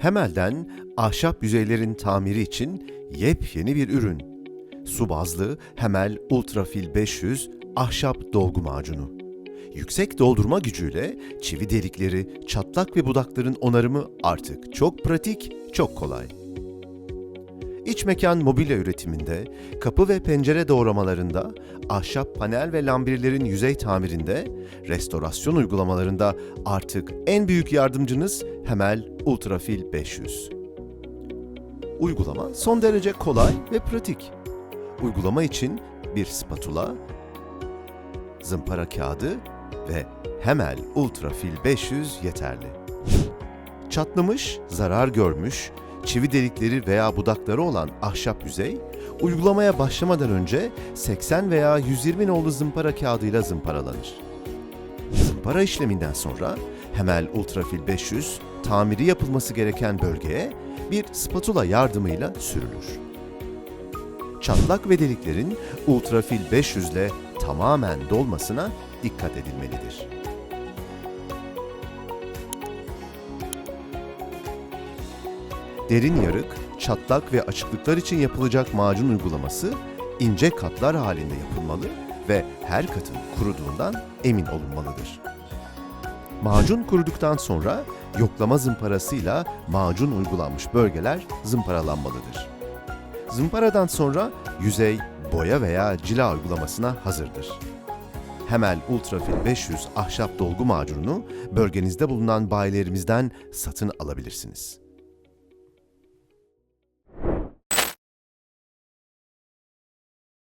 Hemel'den ahşap yüzeylerin tamiri için yepyeni bir ürün. Su bazlı Hemel Ultrafil 500 ahşap dolgu macunu. Yüksek doldurma gücüyle çivi delikleri, çatlak ve budakların onarımı artık çok pratik, çok kolay. İç mekan mobilya üretiminde, kapı ve pencere doğramalarında, ahşap panel ve lambirlerin yüzey tamirinde, restorasyon uygulamalarında artık en büyük yardımcınız Hemel Ultrafil 500. Uygulama son derece kolay ve pratik. Uygulama için bir spatula, zımpara kağıdı ve Hemel Ultrafil 500 yeterli. Çatlamış, zarar görmüş, çivi delikleri veya budakları olan ahşap yüzey, uygulamaya başlamadan önce 80 veya 120 nolu zımpara kağıdıyla zımparalanır. Zımpara işleminden sonra Hemel Ultrafil 500 tamiri yapılması gereken bölgeye bir spatula yardımıyla sürülür. Çatlak ve deliklerin Ultrafil 500 ile tamamen dolmasına dikkat edilmelidir. Derin yarık, çatlak ve açıklıklar için yapılacak macun uygulaması ince katlar halinde yapılmalı ve her katın kuruduğundan emin olunmalıdır. Macun kuruduktan sonra yoklama zımparasıyla macun uygulanmış bölgeler zımparalanmalıdır. Zımparadan sonra yüzey, boya veya cila uygulamasına hazırdır. Hemel Ultrafil 500 ahşap dolgu macununu bölgenizde bulunan bayilerimizden satın alabilirsiniz.